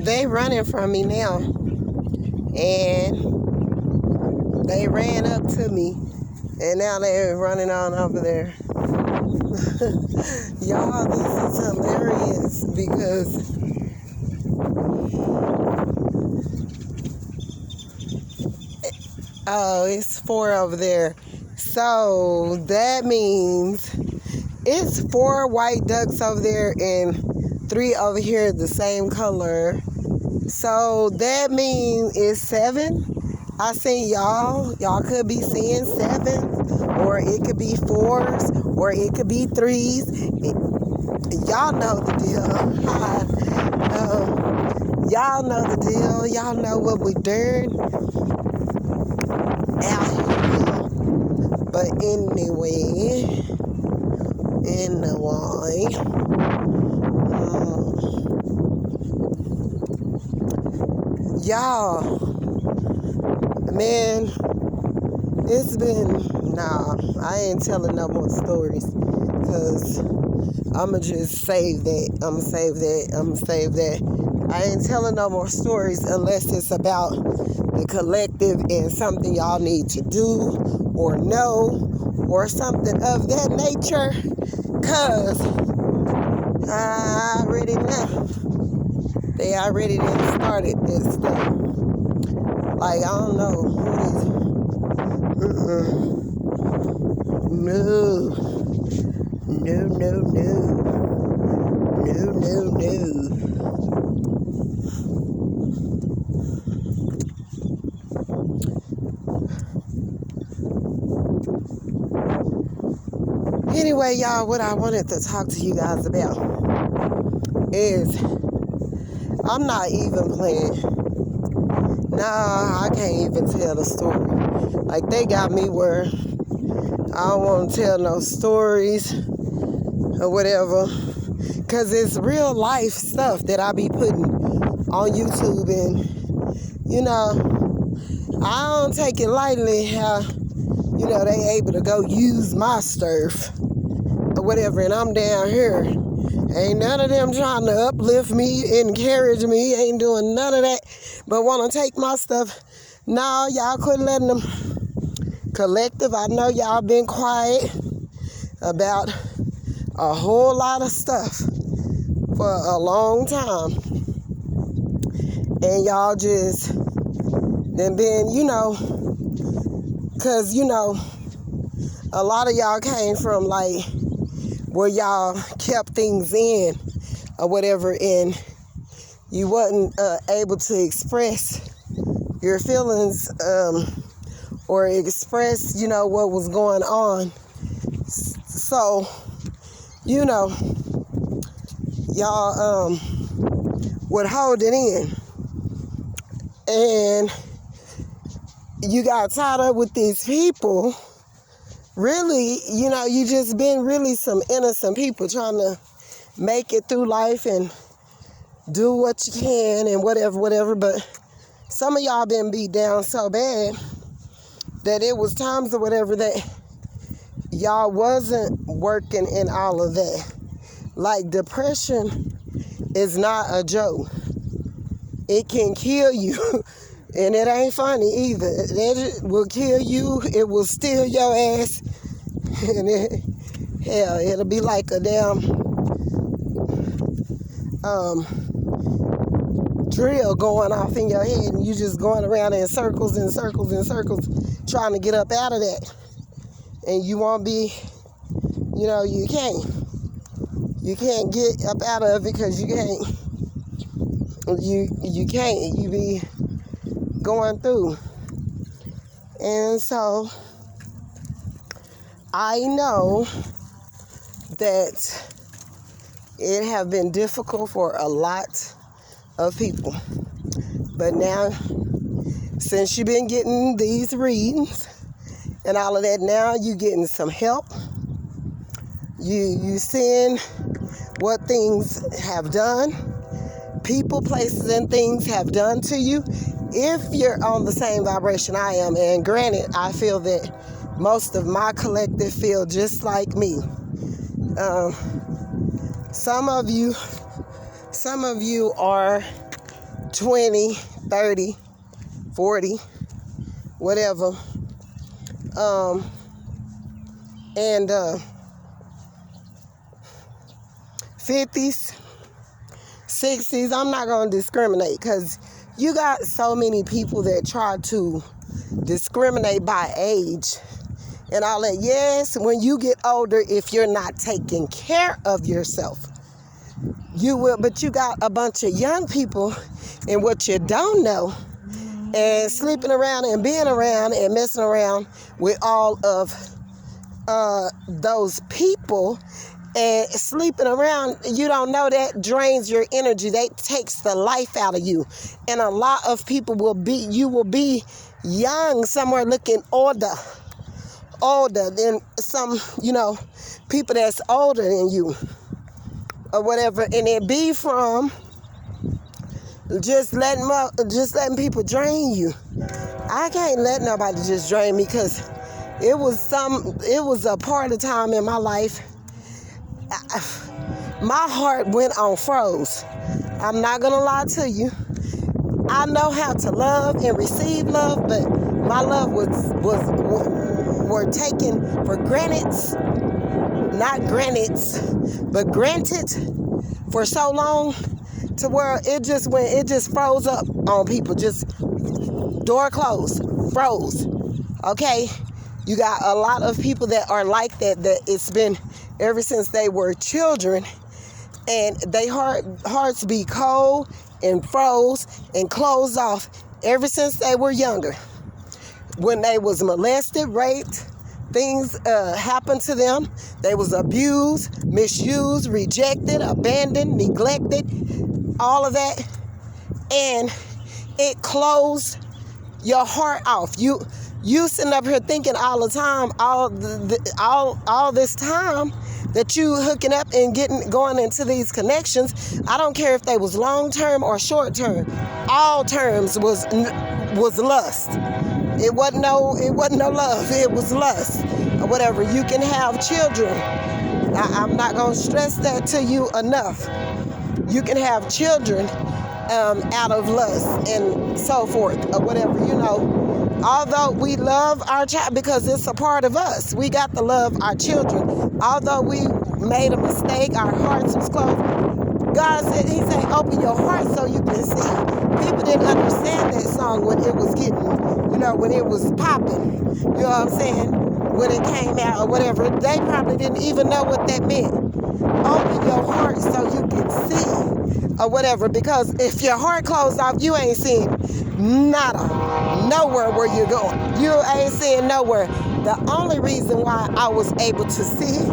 they running from me now. And they ran up to me. And now they're running on over there. Y'all, this is hilarious because oh, it's 4 over there. So that means it's 4 white ducks over there and 3 over here the same color. So that means it's 7. I seen y'all. Y'all could be seeing 7s, or it could be 4s, or it could be 3s. Y'all know the deal. Y'all know the deal. Y'all know what we doing out here. But anyway, y'all, man, it's been, nah, I ain't telling no more stories, because I'ma just save that. I'ma save that. I ain't telling no more stories unless it's about the collective and something y'all need to do or know or something of that nature, because I already know. They already done started this stuff. Like, I don't know who these. No. Anyway, y'all, what I wanted to talk to you guys about is I'm not even playing. Nah, I can't even tell the story. Like, they got me where I don't want to tell no stories or whatever, because it's real life stuff that I be putting on YouTube, and I don't take it lightly how they able to go use my stuff or whatever, and I'm down here. Ain't none of them trying to uplift me, encourage me, ain't doing none of that, but want to take my stuff. No, y'all couldn't let them. Collective, I know y'all been quiet about a whole lot of stuff for a long time. And y'all just then been, because, a lot of y'all came from, like, where y'all kept things in or whatever, and you wasn't able to express your feelings or express, what was going on. So, y'all would hold it in. And you got tied up with these people. Really, you just been really some innocent people trying to make it through life and do what you can and whatever. But some of y'all been beat down so bad that it was times or whatever that y'all wasn't working in all of that. Like, depression is not a joke. It can kill you. And it ain't funny either. It will kill you. It will steal your ass. And it'll be like a damn drill going off in your head, and you just going around in circles and circles and circles trying to get up out of that. And you won't be, you can't. You can't get up out of it because you can't. You can't. You be going through. And so I know that it have been difficult for a lot of people. But now, since you've been getting these readings and all of that, now you getting some help. You seeing what things have done. People, places, and things have done to you. If you're on the same vibration I am, and granted, I feel that most of my collective feel just like me. Some of you are 20, 30, 40, whatever. And 50s, 60s. I'm not going to discriminate because you got so many people that try to discriminate by age and all that. Yes, when you get older, if you're not taking care of yourself, you will. But you got a bunch of young people, and what you don't know, and sleeping around and being around and messing around with all of those people and sleeping around, you don't know that drains your energy. That takes the life out of you. And a lot of people you will be young somewhere looking older than some, people that's older than you or whatever. And it be from just letting people drain you. I can't let nobody just drain me because it was a part of time in my life. My heart went on froze. I'm not gonna lie to you. I know how to love and receive love, but my love were taken for granted, not granted, but granted for so long to where it just froze up on people. Just door closed, froze. Okay, you got a lot of people that are like that it's been ever since they were children, and they hearts be cold and froze and closed off ever since they were younger. When they was molested, raped, things happened to them. They was abused, misused, rejected, abandoned, neglected, all of that, and it closed your heart off. You sitting up here thinking all the time, all this time that you hooking up and going into these connections. I don't care if they was long term or short term. All terms was lust. It wasn't no love. It was lust or whatever. You can have children. I'm not gonna stress that to you enough. You can have children out of lust and so forth or whatever, Although we love our child because it's a part of us, we got to love our children. Although we made a mistake, our hearts was closed. God said, He said, open your heart so you can see. People didn't understand that song when it was when it was popping. You know what I'm saying? When it came out or whatever, they probably didn't even know what that meant. Open your heart so you can see or whatever, because if your heart closed off, you ain't seeing nowhere where you're going. You ain't seeing nowhere. The only reason why I was able to see,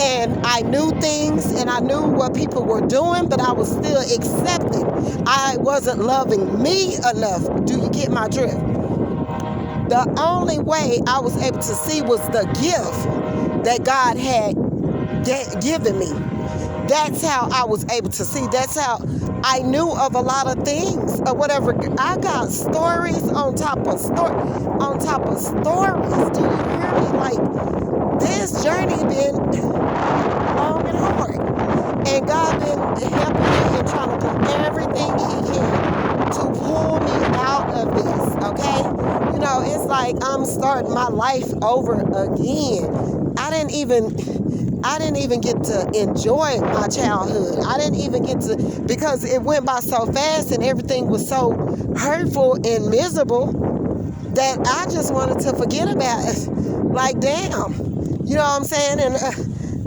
and I knew things and I knew what people were doing, but I was still accepting. I wasn't loving me enough. Do you get my drift? The only way I was able to see was the gift that God had given me. That's how I was able to see. That's how I knew of a lot of things or whatever. I got stories on top of stories. Do you hear me? Like, this journey been long and hard. And God been helping me and trying to do everything He can to pull me out of this, okay? It's like I'm starting my life over again. I didn't even get to enjoy my childhood. I didn't even get to, because it went by so fast and everything was so hurtful and miserable that I just wanted to forget about it. Like, damn. You know what I'm saying? And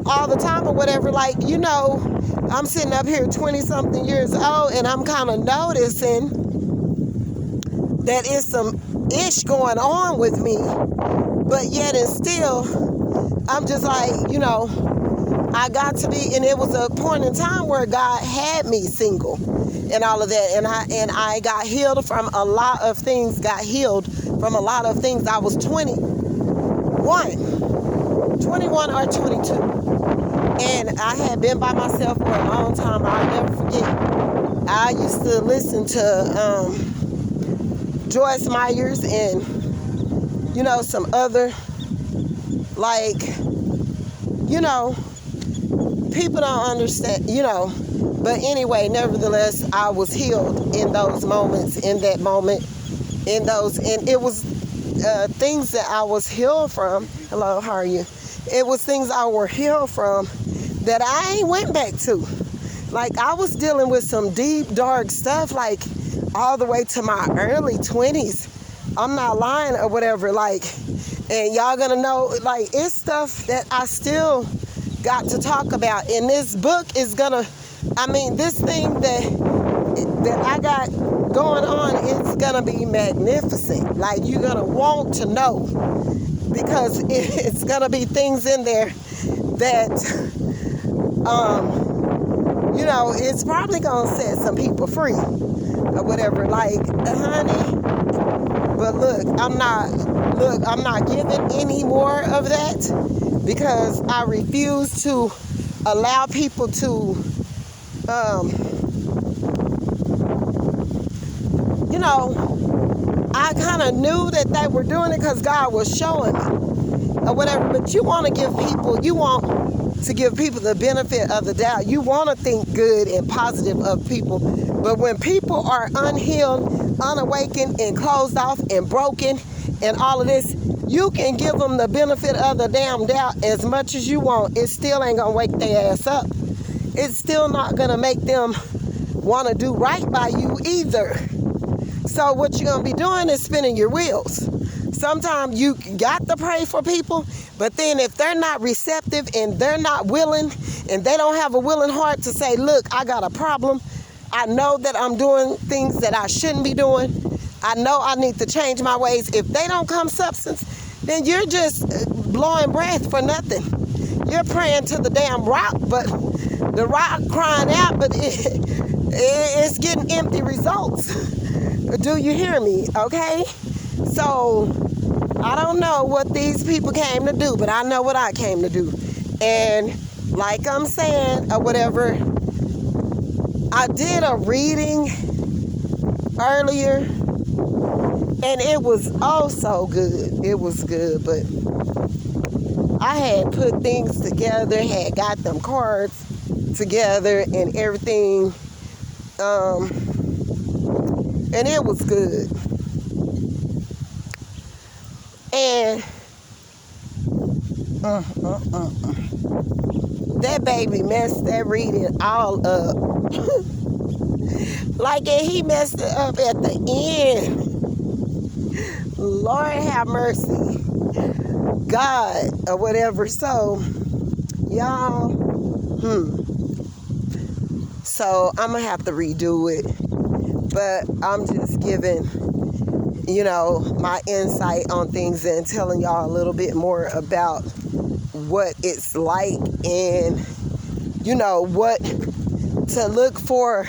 all the time or whatever, like, I'm sitting up here 20-something years old and I'm kind of noticing that it's some ish going on with me. But yet and still, I'm just like, I got to be, and it was a point in time where God had me single and all of that. And I got healed from a lot of things, I was 21 or 22. And I had been by myself for a long time. I'll never forget. I used to listen to Joyce Myers and, some other, like, people don't understand, But anyway, nevertheless, I was healed in those moments, in that moment, and it was things that I was healed from. Hello, how are you? It was things I were healed from that I ain't went back to. Like, I was dealing with some deep, dark stuff, like, all the way to my early 20s. I'm not lying or whatever, like, and y'all gonna know, like, it's stuff that I still got to talk about. And this book is gonna, this thing that I got going on is gonna be magnificent. Like, you're gonna want to know, because it's gonna be things in there that, it's probably gonna set some people free or whatever. Like, honey, but look, I'm not giving any more of that, because I refuse to allow people to, I kind of knew that they were doing it because God was showing me or whatever. But you want to give people the benefit of the doubt. You want to think good and positive of people. But when people are unhealed, unawakened, and closed off and broken and all of this, you can give them the benefit of the damn doubt as much as you want. It still ain't going to wake their ass up. It's still not going to make them want to do right by you either. So what you're going to be doing is spinning your wheels. Sometimes you got to pray for people, but then if they're not receptive and they're not willing and they don't have a willing heart to say, look, I got a problem. I know that I'm doing things that I shouldn't be doing. I know I need to change my ways. If they don't come substance, then you're just blowing breath for nothing. You're praying to the damn rock, but the rock crying out, but it's getting empty results. Do you hear me? Okay? So, I don't know what these people came to do, but I know what I came to do. And like I'm saying, or whatever, I did a reading earlier, and it was oh so good. It was good, but I had put things together, had got them cards together and everything, and it was good. And that baby messed that reading all up. Like, and he messed it up at the end. Lord have mercy. God, or whatever. So, y'all, So, I'm going to have to redo it. But I'm just giving, my insight on things and telling y'all a little bit more about what it's like and, what to look for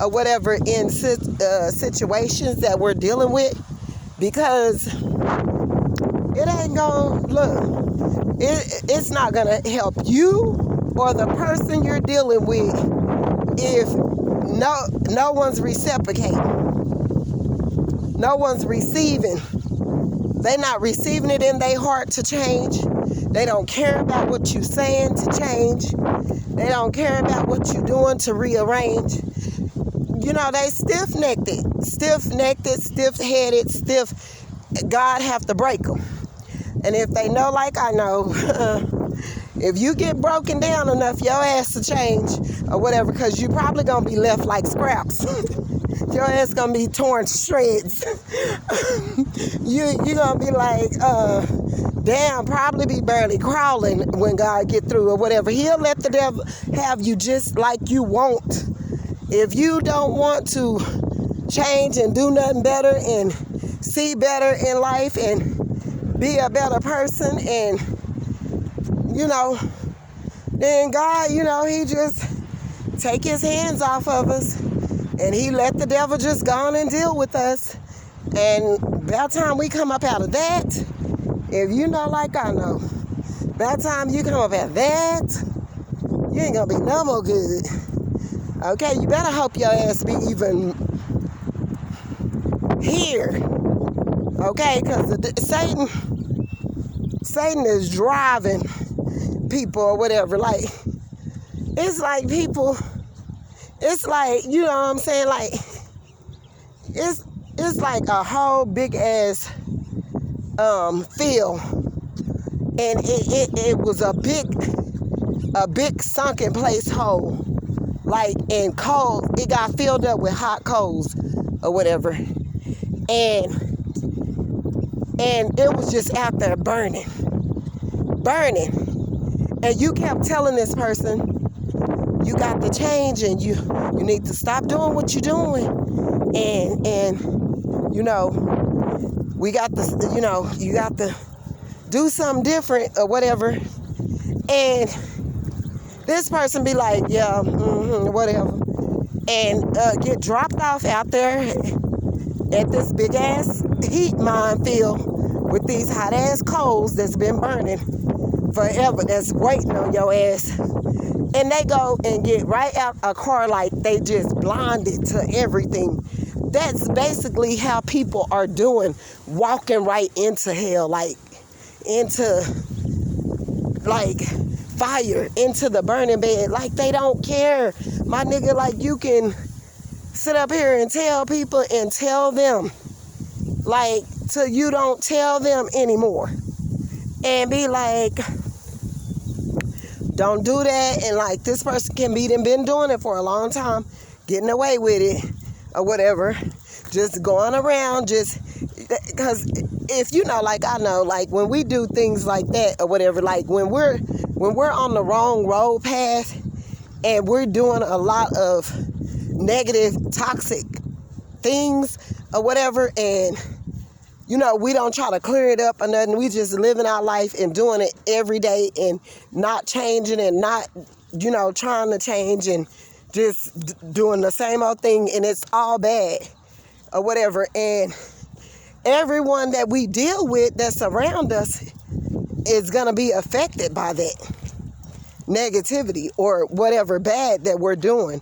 or whatever in situations that we're dealing with, because it ain't gonna look, it's not gonna help you or the person you're dealing with if no one's reciprocating, no one's receiving. They're not receiving it in their heart to change. They don't care about what you're saying to change. They don't care about what you're doing to rearrange. They stiff-necked, stiff-headed, stiff. God have to break them. And if they know like I know, if you get broken down enough, your ass to change or whatever, because you're probably going to be left like scraps. Your ass going to be torn to shreds. You're going to be like, damn, probably be barely crawling when God get through or whatever. He'll let the devil have you just like you want. If you don't want to change and do nothing better and see better in life and be a better person and, then God, he just take his hands off of us and he let the devil just go on and deal with us. And by the time we come up out of that, if you know like I know, by the time you come up out of that, you ain't gonna be no more good. Okay, you better hope your ass be even here. Okay, because Satan is driving people or whatever. Like, it's like people it's like, you know what I'm saying? Like, it's like a whole big ass field, and it was a big sunken place hole, like, and coal. It got filled up with hot coals or whatever, and it was just out there burning, and you kept telling this person, you got to change, and you need to stop doing what you're doing, and you know, we got to, you know, you got to do something different or whatever. And this person be like, yeah, whatever, and get dropped off out there at this big ass heat minefield with these hot ass coals that's been burning forever, that's waiting on your ass. And they go and get right out a car like they just blinded to everything. That's basically how people are doing, walking right into hell, like into like fire, into the burning bed, like they don't care. My nigga, like, you can sit up here and tell people and tell them, like, till you don't tell them anymore, and be like, don't do that. And like, this person can be been doing it for a long time, getting away with it or whatever, just going around, just because if you know, like I know, like when we do things like that or whatever, like when we're on the wrong road path and we're doing a lot of negative, toxic things or whatever, and you know, we don't try to clear it up or nothing. We just living our life and doing it every day and not changing and not, you know, trying to change and just doing the same old thing, and it's all bad or whatever. And everyone that we deal with that's around us is going to be affected by that negativity or whatever bad that we're doing.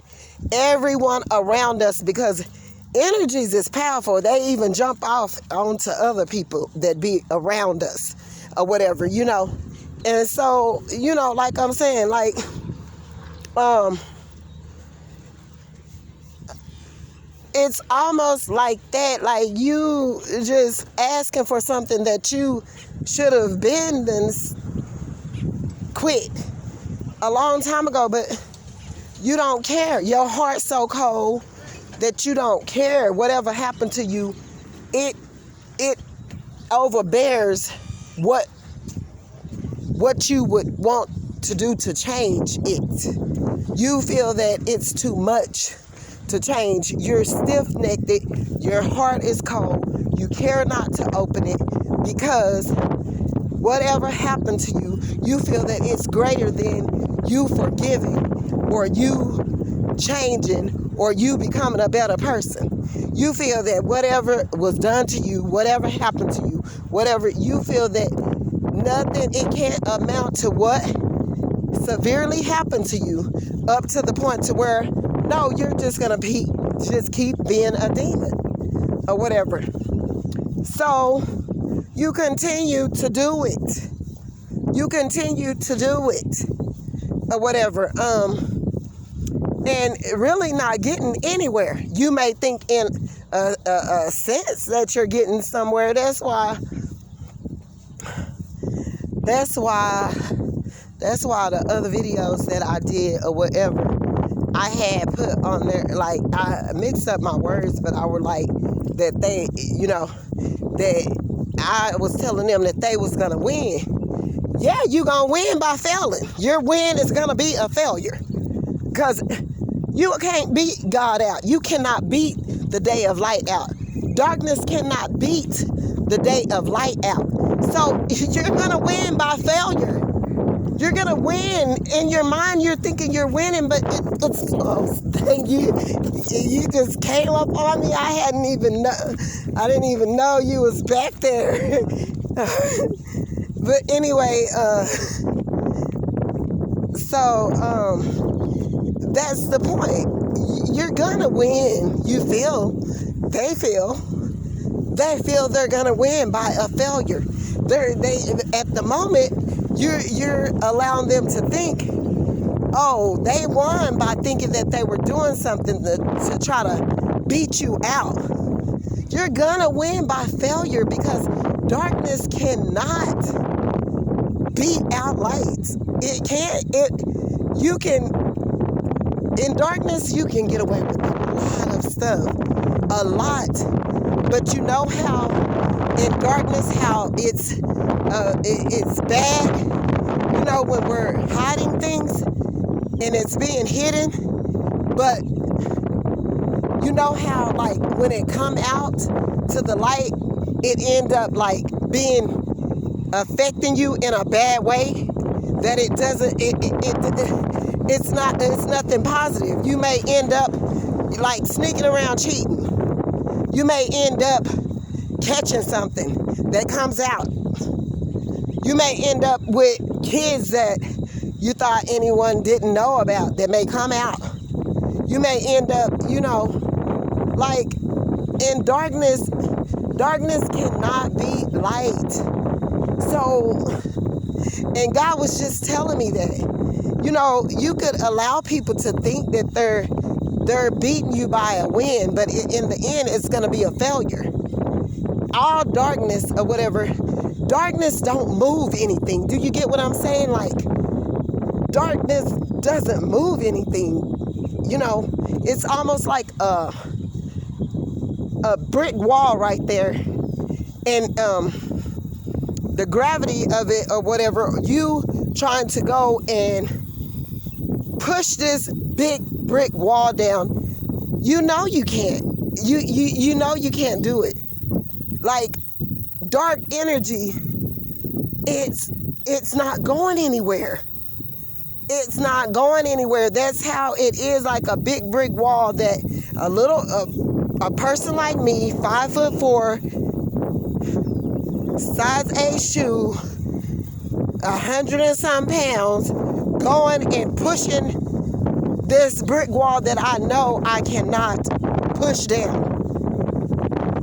Everyone around us, because energies is powerful. They even jump off onto other people that be around us or whatever, you know. And so, you know, like I'm saying, like, it's almost like that, like you just asking for something that you should have been then quit a long time ago, but you don't care. Your heart's so cold that you don't care. Whatever happened to you, it overbears what you would want to do to change it. You feel that it's too much to change. You're stiff-necked. Your heart is cold. You care not to open it because whatever happened to you, you feel that it's greater than you forgiving or you changing or you becoming a better person. You feel that whatever was done to you, whatever happened to you, whatever, you feel that nothing, it can't amount to what severely happened to you, up to the point to where, no, you're just going to just keep being a demon or whatever. So you continue to do it. You continue to do it or whatever. And really not getting anywhere. You may think in a sense that you're getting somewhere. That's why the other videos that I did or whatever, I had put on there, like, I mixed up my words, but I were like, that they, you know, that I was telling them that they was going to win. Yeah, you going to win by failing. Your win is going to be a failure. Because you can't beat God out. You cannot beat the day of light out. Darkness cannot beat the day of light out. So you're going to win by failure. You're going to win. In your mind, you're thinking you're winning, but it's close. You just came up on me. I didn't even know you was back there. But anyway, that's the point. You're gonna win. They feel they're gonna win by a failure. They at the moment, you're allowing them to think oh, they won by thinking that they were doing something to try to beat you out. You're gonna win by failure, because darkness cannot beat out light. It can't. You can, in darkness, you can get away with a lot of stuff. A lot. But you know how in darkness, how it's bad? You know, when we're hiding things and it's being hidden, but you know how, like, when it come out to the light, it end up like being affecting you in a bad way, that it doesn't, it's nothing positive. You may end up like sneaking around cheating. You may end up catching something that comes out. You may end up with kids that you thought anyone didn't know about that may come out. You may end up, you know, like in darkness. Darkness cannot be light. So, and God was just telling me that, you know, you could allow people to think that they're beating you by a win, but in the end, it's going to be a failure. All darkness or whatever, darkness don't move anything. Do you get what I'm saying? Like, darkness doesn't move anything. You know, it's almost like a brick wall right there, and the gravity of it or whatever, you trying to go and push this big brick wall down, you know you can't. You know you can't do it. Like, dark energy, it's not going anywhere. It's not going anywhere. That's how it is, like a big brick wall that a person like me, 5'4", size 8 shoe, 100 and some pounds, going and pushing this brick wall that I know I cannot push down.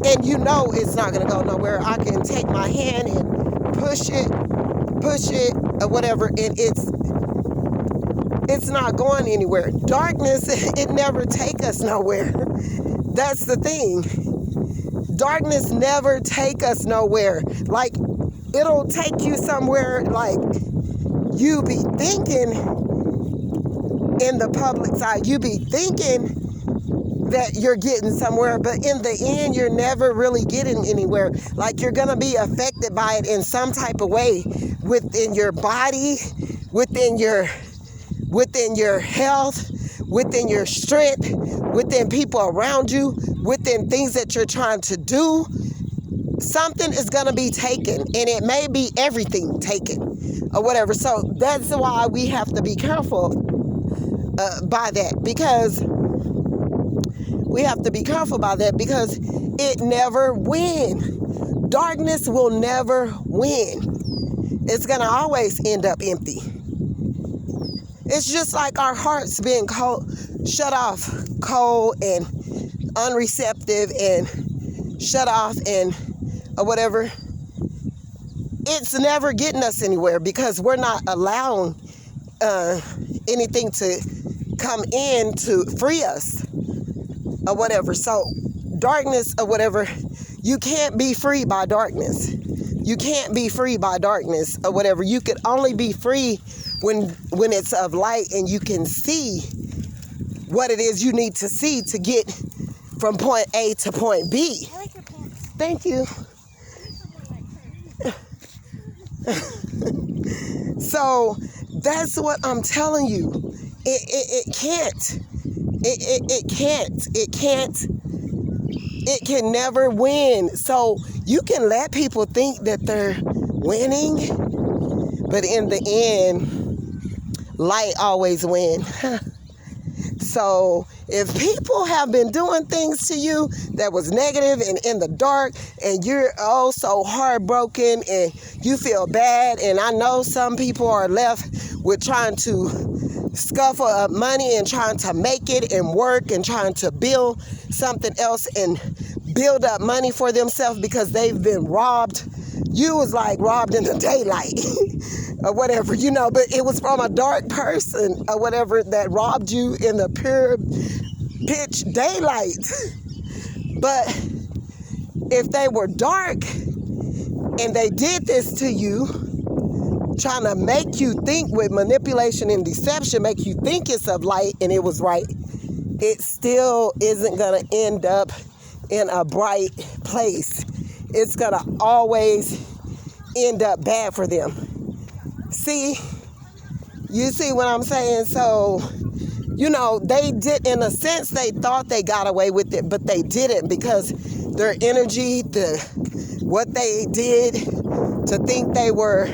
And you know it's not going to go nowhere. I can take my hand and push it, or whatever, and it's not going anywhere. Darkness, it never take us nowhere. That's the thing. Darkness never take us nowhere. Like, it'll take you somewhere, like, you be thinking in the public side, you be thinking that you're getting somewhere, but in the end, you're never really getting anywhere. Like, you're going to be affected by it in some type of way, within your body, within your health, within your strength, within people around you, within things that you're trying to do. Something is going to be taken, and it may be everything taken or whatever. So that's why we have to be careful by that, because we have to be careful by that, because it never wins. Darkness will never win. It's going to always end up empty. It's just like our hearts being cold, shut off, cold and unreceptive and shut off and or whatever. It's never getting us anywhere, because we're not allowing anything to come in to free us or whatever. So darkness or whatever, you can't be free by darkness. You can't be free by darkness or whatever. You could only be free when it's of light and you can see what it is you need to see to get from point A to point B. I like your pants. Thank you. So that's what I'm telling you. It can't. It can never win. So you can let people think that they're winning, but in the end, light always wins. So if people have been doing things to you that was negative and in the dark, and you're oh so heartbroken and you feel bad, and I know some people are left with trying to scuffle up money and trying to make it and work and trying to build something else and build up money for themselves because they've been robbed you was like robbed in the daylight or whatever, you know, but it was from a dark person or whatever that robbed you in the pure pitch daylight. But if they were dark and they did this to you, trying to make you think with manipulation and deception, make you think it's of light and it was right, it still isn't going to end up in a bright place. It's going to always end up bad for them. See? You see what I'm saying? So, you know, they did, in a sense, they thought they got away with it, but they didn't, because their energy, what they did to think they were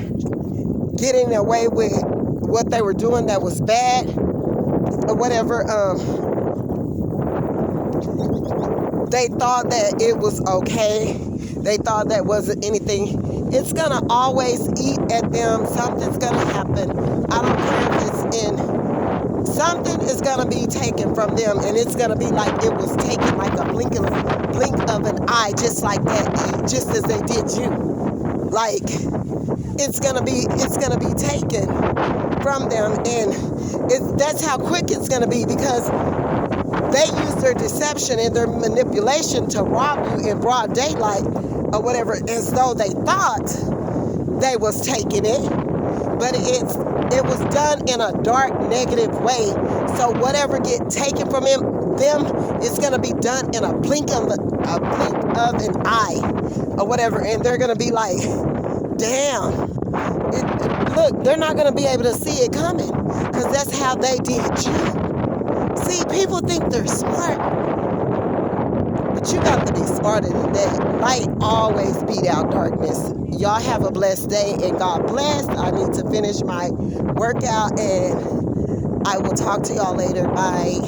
getting away with what they were doing that was bad or whatever, they thought that it was okay. They thought that wasn't anything. It's going to always eat at them. Something's going to happen. I don't care if it's in. Something is going to be taken from them, and it's going to be like it was taken, like a blink of an eye, just like that, just as they did you. Like, it's going to be taken from them, and that's how quick it's going to be, because they use their deception and their manipulation to rob you in broad daylight or whatever, as though they thought they was taking it, but it was done in a dark, negative way. So whatever get taken from them is going to be done in a blink of an eye or whatever, and they're going to be like, damn. Look, they're not going to be able to see it coming, because that's how they did you. See, people think they're smart, but you got to be smarter than that. Light always beat out darkness. Y'all have a blessed day, and God bless. I need to finish my workout, and I will talk to y'all later. Bye.